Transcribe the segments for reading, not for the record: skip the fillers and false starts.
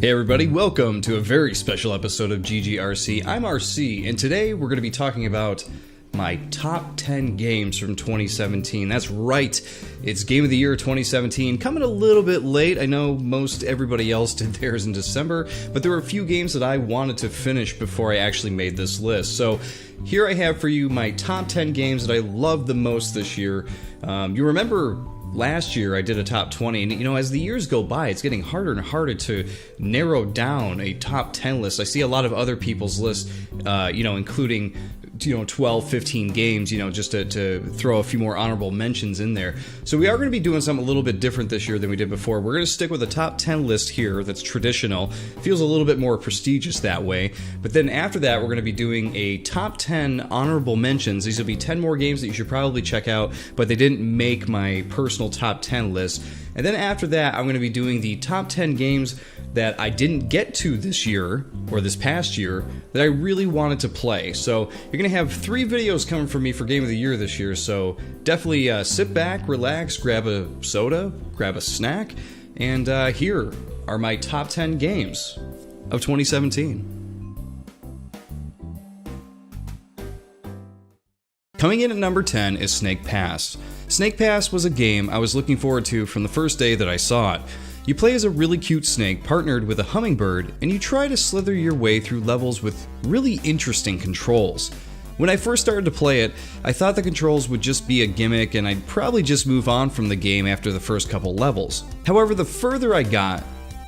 Hey everybody, welcome to a very special episode of GGRC. I'm ArrrCee, and today we're going to be talking about my top 10 games from 2017. That's right, it's Game of the Year 2017, coming a little bit late. I know most everybody else did theirs in December, but there were a few games that I wanted to finish before I actually made this list. So here I have for you my top 10 games that I loved the most this year. You remember last year I did a top 20, and as the years go by, it's getting harder and harder to narrow down a top 10 list. I see a lot of other people's lists, including 12, 15 games, just to throw a few more honorable mentions in there. So we are going to be doing something a little bit different this year than we did before. We're going to stick with a top 10 list here that's traditional. Feels a little bit more prestigious that way. But then after that, we're going to be doing a top 10 honorable mentions. These will be 10 more games that you should probably check out, but they didn't make my personal top 10 list. And then after that, I'm going to be doing the top 10 games that I didn't get to this year, or this past year, that I really wanted to play. So you're going to have 3 videos coming from me for Game of the Year this year, so definitely sit back, relax, grab a soda, grab a snack, and here are my top 10 games of 2017. Coming in at number 10 is Snake Pass. Snake Pass was a game I was looking forward to from the first day that I saw it. You play as a really cute snake partnered with a hummingbird, and you try to slither your way through levels with really interesting controls. When I first started to play it, I thought the controls would just be a gimmick and I'd probably just move on from the game after the first couple levels. However, the further I got,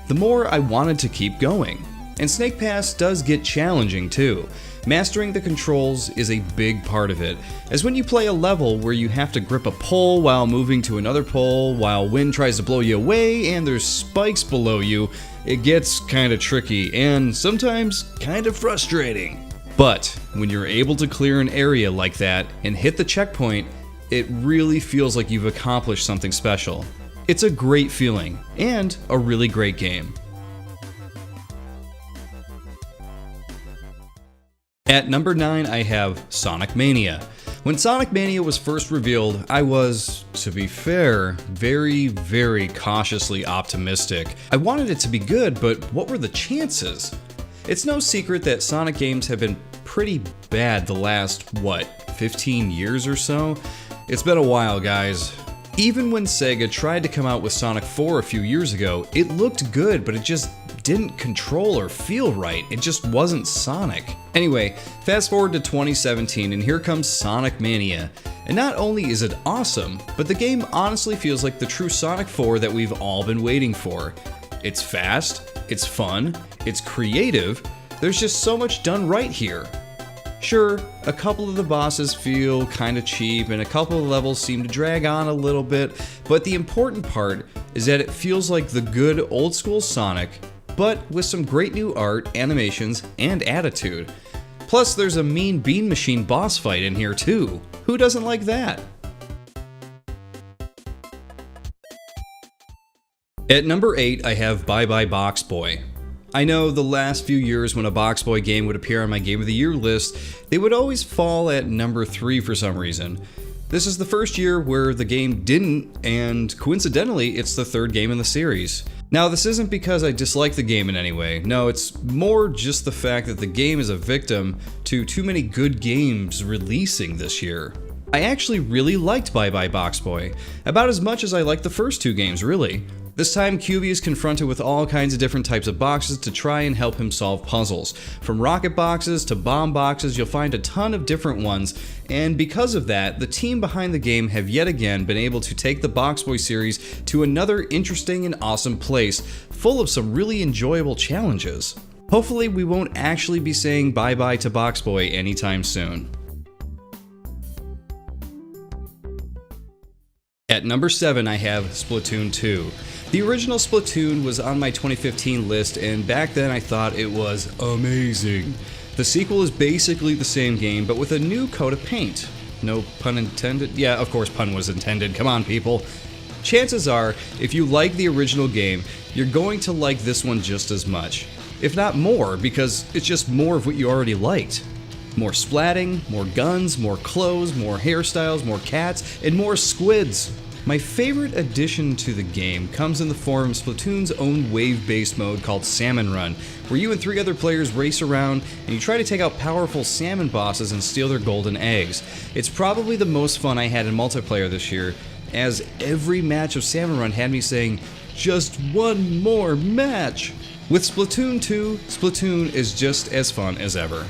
the more I wanted to keep going. And Snake Pass does get challenging too. Mastering the controls is a big part of it, as when you play a level where you have to grip a pole while moving to another pole, while wind tries to blow you away and there's spikes below you, it gets kinda tricky and sometimes kinda frustrating. But when you're able to clear an area like that and hit the checkpoint, it really feels like you've accomplished something special. It's a great feeling, and a really great game. At number 9, I have Sonic Mania. When Sonic Mania was first revealed, I was, to be fair, very cautiously optimistic. I wanted it to be good, but what were the chances? It's no secret that Sonic games have been pretty bad the last, 15 years or so? It's been a while, guys. Even when Sega tried to come out with Sonic 4 a few years ago, it looked good, but it just didn't control or feel right. It just wasn't Sonic. Anyway, fast forward to 2017 and here comes Sonic Mania. And not only is it awesome, but the game honestly feels like the true Sonic 4 that we've all been waiting for. It's fast, it's fun, it's creative, there's just so much done right here. Sure, a couple of the bosses feel kinda cheap and a couple of levels seem to drag on a little bit, but the important part is that it feels like the good old school Sonic, but with some great new art, animations, and attitude. Plus there's a mean Bean Machine boss fight in here too. Who doesn't like that? At number 8, I have Bye Bye Box Boy. I know the last few years when a Box Boy game would appear on my Game of the Year list, they would always fall at number 3 for some reason. This is the first year where the game didn't, and coincidentally, it's the 3rd game in the series. Now, this isn't because I dislike the game in any way. No, it's more just the fact that the game is a victim to too many good games releasing this year. I actually really liked Bye Bye Box Boy, about as much as I liked the first 2 games, really. This time, QB is confronted with all kinds of different types of boxes to try and help him solve puzzles. From rocket boxes to bomb boxes, you'll find a ton of different ones, and because of that, the team behind the game have yet again been able to take the Box Boy series to another interesting and awesome place, full of some really enjoyable challenges. Hopefully, we won't actually be saying bye-bye to Box Boy anytime soon. At number 7, I have Splatoon 2. The original Splatoon was on my 2015 list, and back then I thought it was amazing. The sequel is basically the same game, but with a new coat of paint. No pun intended? Yeah, of course pun was intended, come on people. Chances are, if you like the original game, you're going to like this one just as much. If not more, because it's just more of what you already liked. More splatting, more guns, more clothes, more hairstyles, more cats, and more squids. My favorite addition to the game comes in the form of Splatoon's own wave-based mode called Salmon Run, where you and 3 other players race around and you try to take out powerful salmon bosses and steal their golden eggs. It's probably the most fun I had in multiplayer this year, as every match of Salmon Run had me saying, "Just one more match!" With Splatoon 2, Splatoon is just as fun as ever.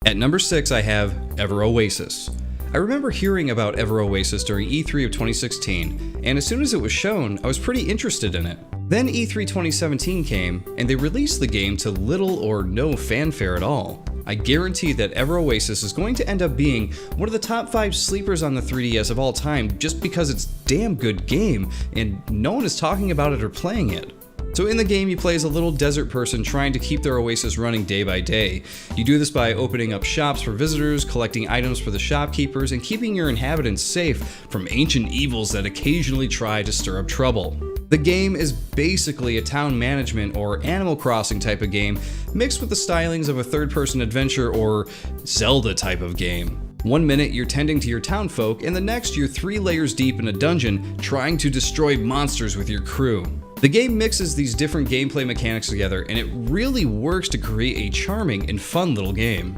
At number 6, I have Oasis. I remember hearing about Oasis during E3 of 2016, and as soon as it was shown, I was pretty interested in it. Then E3 2017 came, and they released the game to little or no fanfare at all. I guarantee that Oasis is going to end up being one of the top 5 sleepers on the 3DS of all time just because it's a damn good game, and no one is talking about it or playing it. So in the game, you play as a little desert person trying to keep their oasis running day by day. You do this by opening up shops for visitors, collecting items for the shopkeepers, and keeping your inhabitants safe from ancient evils that occasionally try to stir up trouble. The game is basically a town management or Animal Crossing type of game, mixed with the stylings of a third-person adventure or Zelda type of game. One minute you're tending to your townfolk, and the next you're 3 layers deep in a dungeon trying to destroy monsters with your crew. The game mixes these different gameplay mechanics together, and it really works to create a charming and fun little game.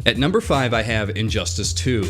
At number 5, I have Injustice 2.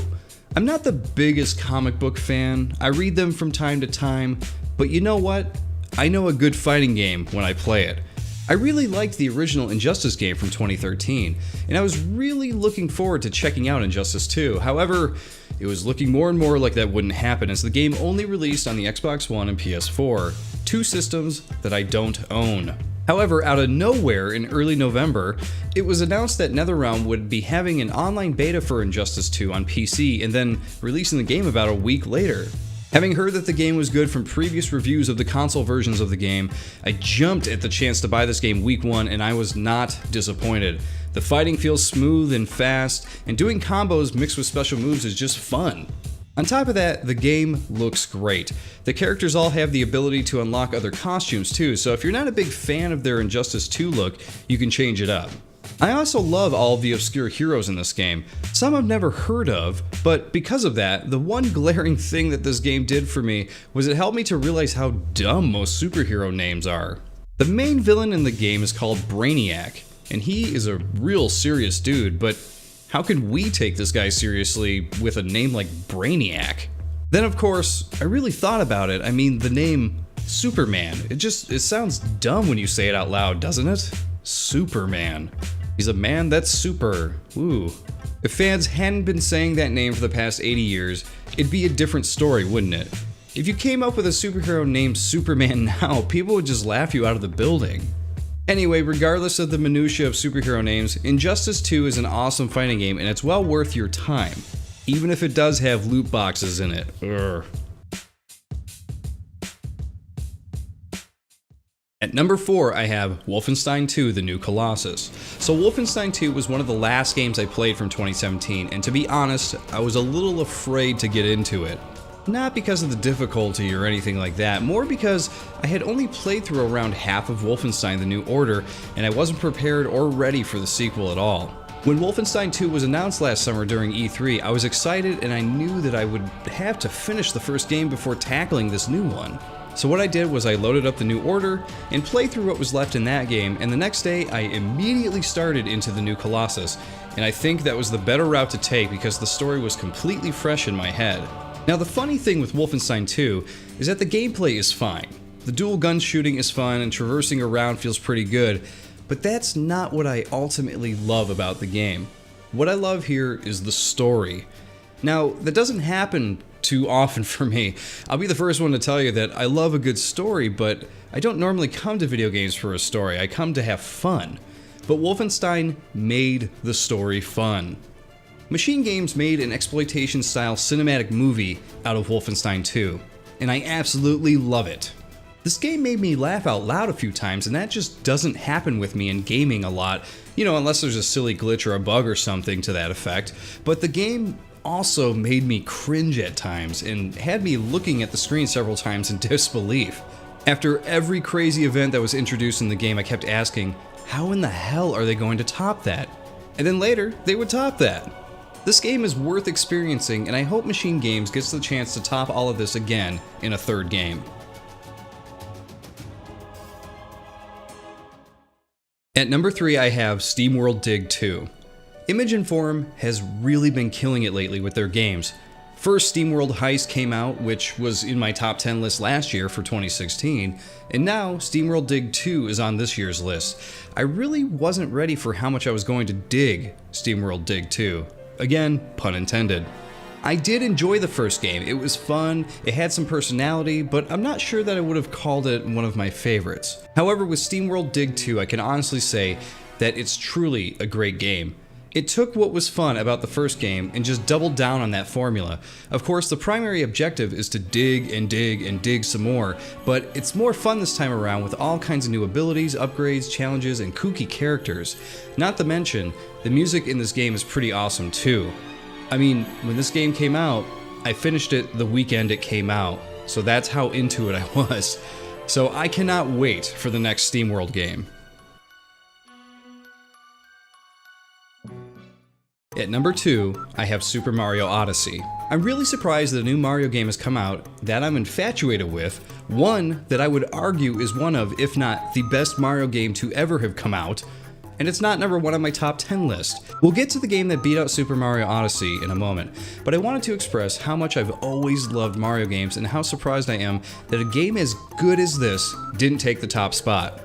I'm not the biggest comic book fan. I read them from time to time, but you know what? I know a good fighting game when I play it. I really liked the original Injustice game from 2013, and I was really looking forward to checking out Injustice 2. However, it was looking more and more like that wouldn't happen, as the game only released on the Xbox One and PS4, 2 systems that I don't own. However, out of nowhere in early November, it was announced that NetherRealm would be having an online beta for Injustice 2 on PC and then releasing the game about a week later. Having heard that the game was good from previous reviews of the console versions of the game, I jumped at the chance to buy this game week 1 and I was not disappointed. The fighting feels smooth and fast, and doing combos mixed with special moves is just fun. On top of that, the game looks great. The characters all have the ability to unlock other costumes too, so if you're not a big fan of their Injustice 2 look, you can change it up. I also love all of the obscure heroes in this game. Some I've never heard of, but because of that, the one glaring thing that this game did for me was it helped me to realize how dumb most superhero names are. The main villain in the game is called Brainiac, and he is a real serious dude, but how can we take this guy seriously with a name like Brainiac? Then of course, I really thought about it. I mean, the name Superman, it sounds dumb when you say it out loud, doesn't it? Superman. He's a man that's super. Ooh. If fans hadn't been saying that name for the past 80 years, it'd be a different story, wouldn't it? If you came up with a superhero named Superman now, people would just laugh you out of the building. Anyway, regardless of the minutiae of superhero names, Injustice 2 is an awesome fighting game and it's well worth your time, even if it does have loot boxes in it. Urgh. At number 4, I have Wolfenstein 2: The New Colossus. So Wolfenstein 2 was one of the last games I played from 2017, and to be honest, I was a little afraid to get into it. Not because of the difficulty or anything like that, more because I had only played through around half of Wolfenstein: The New Order, and I wasn't prepared or ready for the sequel at all. When Wolfenstein 2 was announced last summer during E3, I was excited and I knew that I would have to finish the first game before tackling this new one. So what I did was I loaded up The New Order and played through what was left in that game, and the next day I immediately started into The New Colossus, and I think that was the better route to take because the story was completely fresh in my head. Now the funny thing with Wolfenstein 2 is that the gameplay is fine. The dual gun shooting is fun and traversing around feels pretty good, but that's not what I ultimately love about the game. What I love here is the story. Now, that doesn't happen too often for me. I'll be the first one to tell you that I love a good story, but I don't normally come to video games for a story. I come to have fun. But Wolfenstein made the story fun. Machine Games made an exploitation-style cinematic movie out of Wolfenstein 2, and I absolutely love it. This game made me laugh out loud a few times, and that just doesn't happen with me in gaming a lot, you know, unless there's a silly glitch or a bug or something to that effect. But the game also made me cringe at times and had me looking at the screen several times in disbelief. After every crazy event that was introduced in the game, I kept asking, how in the hell are they going to top that? And then later, they would top that. This game is worth experiencing, and I hope Machine Games gets the chance to top all of this again in a third game. At number 3, I have Steamworld Dig 2. Image and Form has really been killing it lately with their games. First, Steamworld Heist came out, which was in my top 10 list last year for 2016, and now Steamworld Dig 2 is on this year's list. I really wasn't ready for how much I was going to dig Steamworld Dig 2. Again, pun intended. I did enjoy the first game. It was fun, it had some personality, but I'm not sure that I would have called it one of my favorites. However, with Steamworld Dig 2, I can honestly say that it's truly a great game. It took what was fun about the first game and just doubled down on that formula. Of course, the primary objective is to dig and dig and dig some more, but it's more fun this time around with all kinds of new abilities, upgrades, challenges, and kooky characters. Not to mention, the music in this game is pretty awesome too. I mean, when this game came out, I finished it the weekend it came out, so that's how into it I was. So I cannot wait for the next Steamworld game. At number 2, I have Super Mario Odyssey. I'm really surprised that a new Mario game has come out that I'm infatuated with, one that I would argue is one of, if not the best Mario game to ever have come out, and it's not number 1 on my top 10 list. We'll get to the game that beat out Super Mario Odyssey in a moment, but I wanted to express how much I've always loved Mario games and how surprised I am that a game as good as this didn't take the top spot.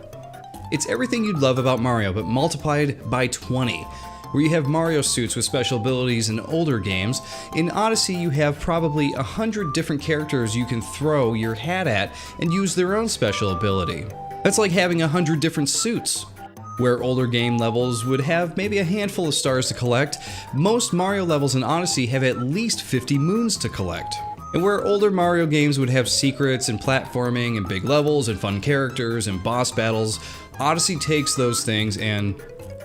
It's everything you'd love about Mario, but multiplied by 20. Where you have Mario suits with special abilities in older games, in Odyssey you have probably 100 different characters you can throw your hat at and use their own special ability. That's like having 100 different suits. Where older game levels would have maybe a handful of stars to collect, most Mario levels in Odyssey have at least 50 moons to collect. And where older Mario games would have secrets and platforming and big levels and fun characters and boss battles, Odyssey takes those things and,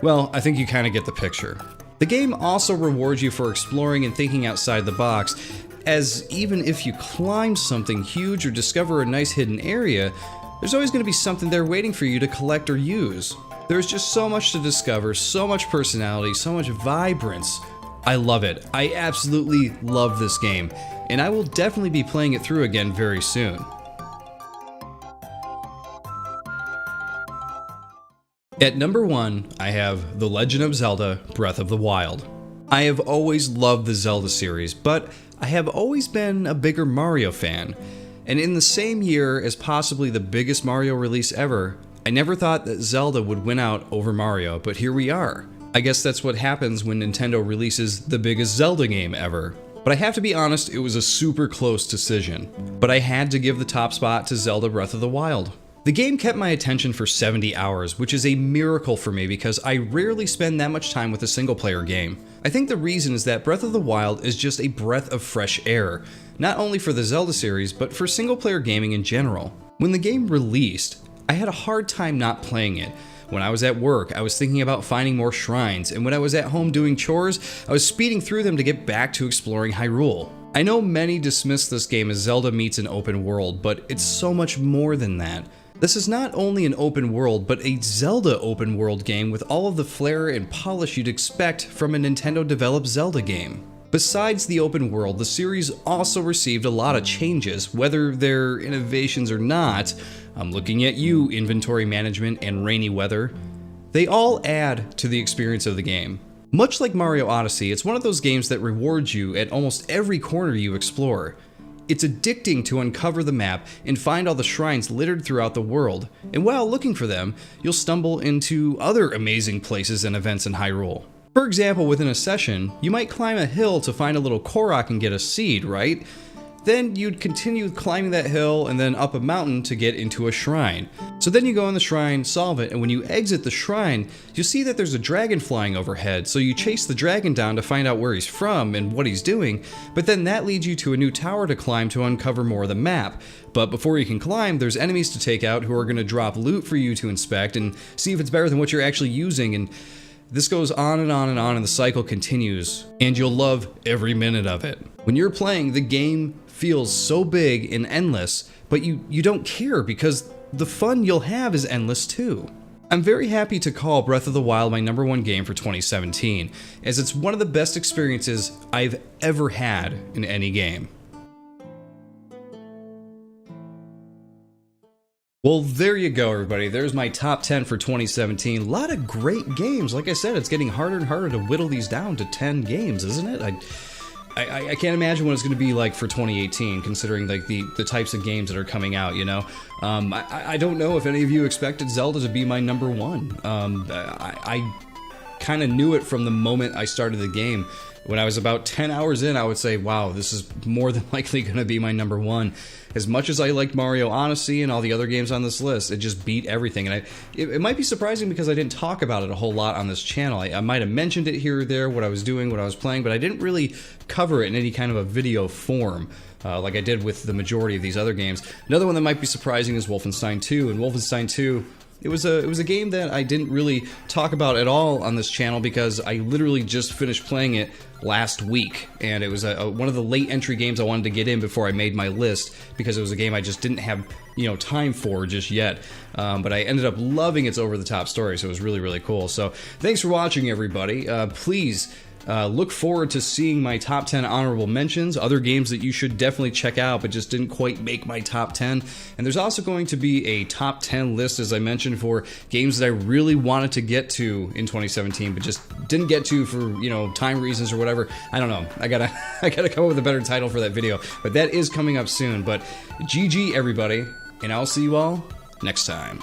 well, I think you kind of get the picture. The game also rewards you for exploring and thinking outside the box, as even if you climb something huge or discover a nice hidden area, there's always going to be something there waiting for you to collect or use. There's just so much to discover, so much personality, so much vibrance. I love it. I absolutely love this game, and I will definitely be playing it through again very soon. At number 1, I have The Legend of Zelda: Breath of the Wild. I have always loved the Zelda series, but I have always been a bigger Mario fan. And in the same year as possibly the biggest Mario release ever, I never thought that Zelda would win out over Mario, but here we are. I guess that's what happens when Nintendo releases the biggest Zelda game ever. But I have to be honest, it was a super close decision. But I had to give the top spot to Zelda Breath of the Wild. The game kept my attention for 70 hours, which is a miracle for me because I rarely spend that much time with a single player game. I think the reason is that Breath of the Wild is just a breath of fresh air, not only for the Zelda series, but for single player gaming in general. When the game released, I had a hard time not playing it. When I was at work, I was thinking about finding more shrines, and when I was at home doing chores, I was speeding through them to get back to exploring Hyrule. I know many dismiss this game as Zelda meets an open world, but it's so much more than that. This is not only an open world, but a Zelda open world game with all of the flair and polish you'd expect from a Nintendo-developed Zelda game. Besides the open world, the series also received a lot of changes, whether they're innovations or not. I'm looking at you, inventory management and rainy weather. They all add to the experience of the game. Much like Mario Odyssey, it's one of those games that rewards you at almost every corner you explore. It's addicting to uncover the map and find all the shrines littered throughout the world, and while looking for them, you'll stumble into other amazing places and events in Hyrule. For example, within a session, you might climb a hill to find a little Korok and get a seed, right? Then you'd continue climbing that hill and then up a mountain to get into a shrine. So then you go in the shrine, solve it, and when you exit the shrine, you'll see that there's a dragon flying overhead, so you chase the dragon down to find out where he's from and what he's doing, but then that leads you to a new tower to climb to uncover more of the map. But before you can climb, there's enemies to take out who are going to drop loot for you to inspect and see if it's better than what you're actually using, and this goes on and on and on, and the cycle continues, and you'll love every minute of it. When you're playing, the game feels so big and endless, but you don't care because the fun you'll have is endless too. I'm very happy to call Breath of the Wild my #1 game for 2017, as it's one of the best experiences I've ever had in any game. Well, there you go, everybody. There's my top 10 for 2017. A lot of great games. Like I said, it's getting harder and harder to whittle these down to 10 games, isn't it? I can't imagine what it's going to be like for 2018, considering like the types of games that are coming out, you know? I don't know if any of you expected Zelda to be my #1. I kind of knew it from the moment I started the game. When I was about 10 hours in, I would say, wow, this is more than likely going to be my #1. As much as I liked Mario Odyssey and all the other games on this list, it just beat everything. And it might be surprising because I didn't talk about it a whole lot on this channel. I might have mentioned it here or there, what I was doing, what I was playing, but I didn't really cover it in any kind of a video form. Like I did with the majority of these other games. Another one that might be surprising is Wolfenstein 2, and Wolfenstein 2... It was a game that I didn't really talk about at all on this channel because I literally just finished playing it last week, and it was one of the late entry games I wanted to get in before I made my list because it was a game I just didn't have, you know, time for just yet. But I ended up loving its over-the-top story, so it was really, really cool. So thanks for watching, everybody. Please look forward to seeing my top 10 honorable mentions, other games that you should definitely check out but just didn't quite make my top 10. And there's also going to be a top 10 list, as I mentioned, for games that I really wanted to get to in 2017 but just didn't get to for, you know, time reasons or whatever. I don't know. I gotta come up with a better title for that video, but that is coming up soon. But GG, everybody, and I'll see you all next time.